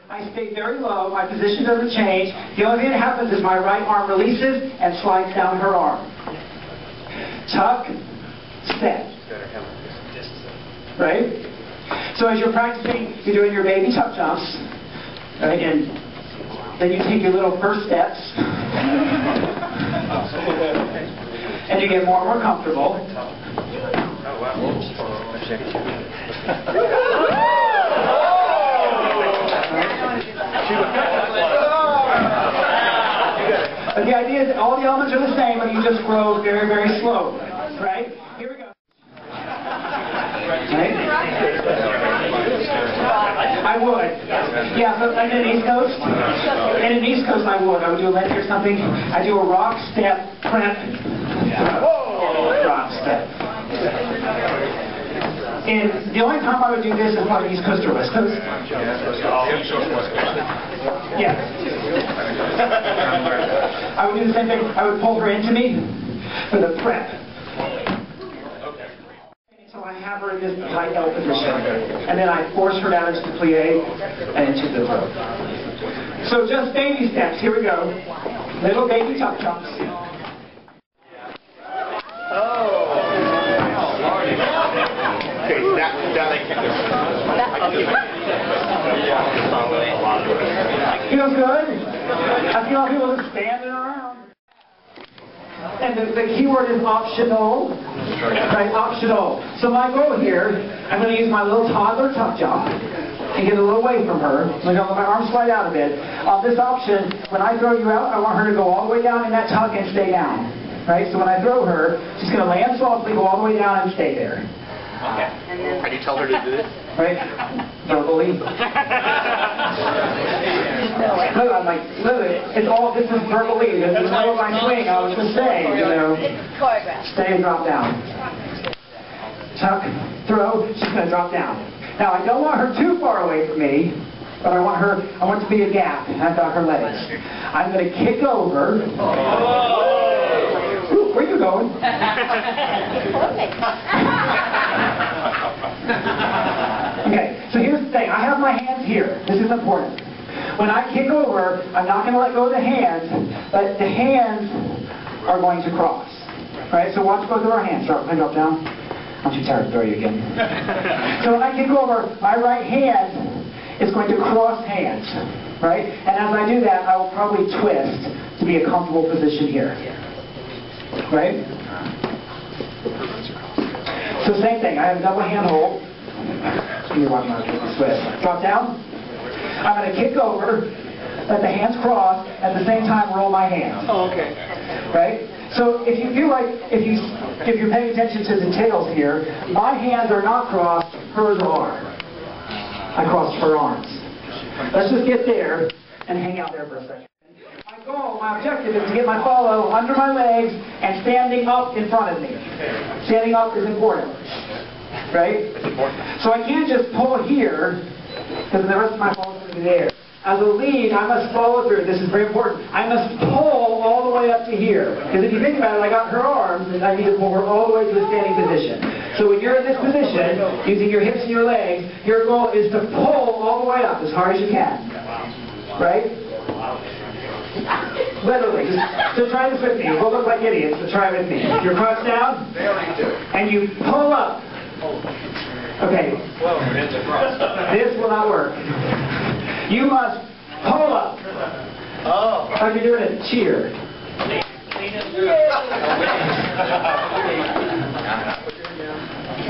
I stay very low, my position doesn't change. The only thing that happens is my right arm releases and slides down her arm. Tuck, step. Right? So as you're practicing, you're doing your baby tuck jumps, right? And then you take your little first steps. And you get more and more comfortable. But the idea is all the elements are the same, but you just grow very, very slowly. Right? Here we go. Right? I would. Yeah, but I'm in the East Coast. And in the East Coast I would do a left or something. I do a rock, step, prep. Rock, step. And the only time I would do this is probably East Coast or West Coast. Yeah. I would do the same thing. I would pull her into me for the prep. So I have her in this tight L position. And then I force her down into the plie and into the row. So just baby steps. Here we go. Little baby tuck jumps. Feels good? I feel like people just standing around. And the key word is optional. Right, optional. So my goal here, I'm going to use my little toddler tuck jump and get a little away from her. I'm going to let my arms slide out a bit. On this option, when I throw you out, I want her to go all the way down in that tuck and stay down. Right? So when I throw her, she's going to land softly, go all the way down and stay there. Okay. How do you tell her to do this? Right? Verbally. Look, I'm like, look, it's all, this is verbally. This is all my swing. I was just saying, you know. It's choreographed. Stay and drop down. Tuck, throw, she's going to drop down. Now, I don't want her too far away from me, but I want it to be a gap. I've got her legs. I'm going to kick over. Ooh, where are you going? Okay, so here's the thing. I have my hands here. This is important. When I kick over, I'm not going to let go of the hands, but the hands are going to cross. Right? So watch both of our hands. Drop down. I'm too tired to throw you again. So when I kick over, my right hand is going to cross hands. Right? And as I do that, I will probably twist to be a comfortable position here. Right? So same thing. I have a double hand hold. You're watching my twist. Drop down. I'm going to kick over, let the hands cross, at the same time roll my hands. Oh, okay. Right? So if you feel like, if you're paying attention to the details here, my hands are not crossed, hers are. I crossed her arms. Let's just get there and hang out there for a second. My goal, my objective is to get my follow under my legs and standing up in front of me. Standing up is important. Right? So I can't just pull here, because the rest of my follow is going to be there. As a lead, I must follow through. This is very important. I must pull all the way up to here. Because if you think about it, I got her arms, and I need to pull her all the way to a standing position. So when you're in this position, using your hips and your legs, your goal is to pull all the way up as hard as you can. Right? Literally. So try this with me. We'll look like idiots, but try it with me. You're crouched down, and you pull up. Okay. This will not work. You must pull up. Oh. Like you're doing a cheer.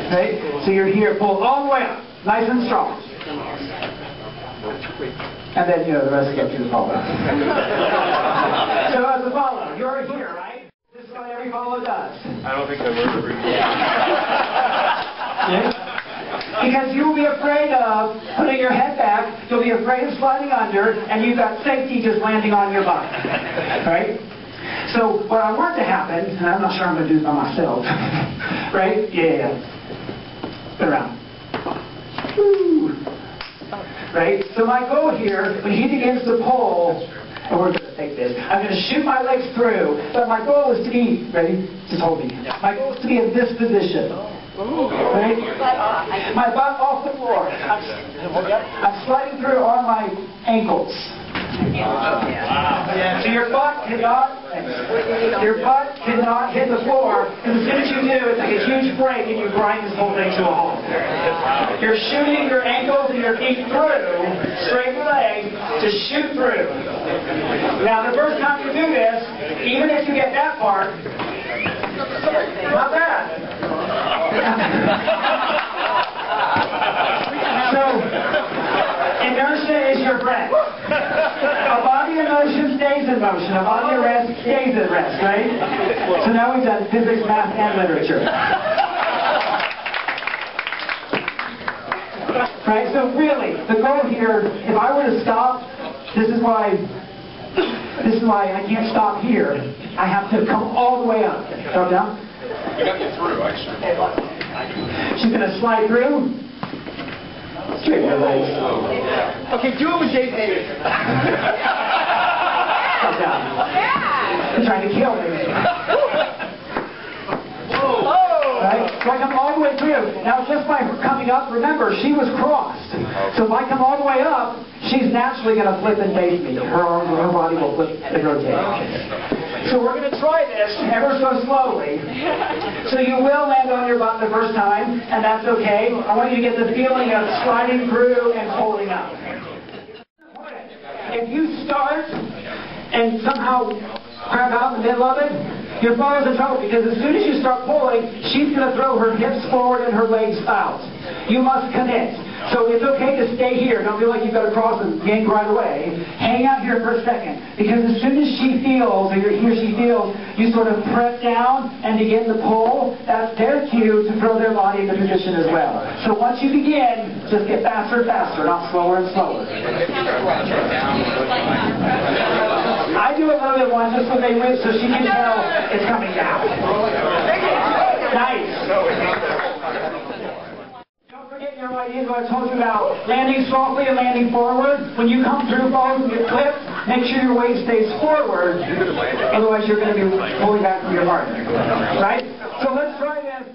Okay? So you're here, pull all the way up. Nice and strong. And then, the rest get to the follow. So as a follow, you're here, right? This is what every follow does. I don't think I've ever read Because you'll be afraid of putting your head back, you'll be afraid of sliding under, and you've got safety just landing on your butt. Right? So what I want to happen, and I'm not sure I'm going to do this by myself, right? Yeah. Spin around. Woo. Right? So my goal here, when he begins to pull, and we're going to take this, I'm going to shoot my legs through, but my goal is to be, ready? Just hold me. My goal is to be in this position. Right? My butt off the floor. I'm sliding through on my ankles. So your butt cannot hit the floor, because as soon as you do, it's like a huge break and you grind this whole thing to a halt. You're shooting your ankles and your feet through, straight leg, to shoot through. Now the first time you do this, even if you get that part, not bad. So, inertia is your friend. A body in motion stays in motion. A body at rest stays at rest, right? So now we've done physics, math, and literature. Right? So really, the goal here, if I were to stop, this is why I can't stop here. I have to come all the way up. Drop down. We got you through, actually. She's going to slide through. Straight your legs. Okay, do it with Dave Davis. Drop down. You're trying to kill me. Right? So I come all the way through. Now, just by her coming up, remember, she was crossed. So if I come all the way up, she's naturally going to flip and face me. Her arms, her body will flip and rotate. So we're going to try this ever so slowly. So you will land on your butt the first time, and that's okay. I want you to get the feeling of sliding through and holding up. If you start and somehow crap out in the middle of it, your father's in trouble, because as soon as you start pulling, she's going to throw her hips forward and her legs out. You must commit. So it's okay to stay here. Don't feel like you've got to cross and yank right away. Hang out here for a second, because as soon as she feels, or he or she feels, you sort of press down and begin to pull, that's their cue to throw their body into position as well. So once you begin, just get faster and faster, not slower and slower. I do a little bit one just so they win, so she can tell it's coming down. Nice. Don't forget your ideas what I told you about landing softly and landing forward. When you come through falls and get clipped, make sure your weight stays forward. Otherwise, you're going to be pulling back from your partner. Right? So let's try this.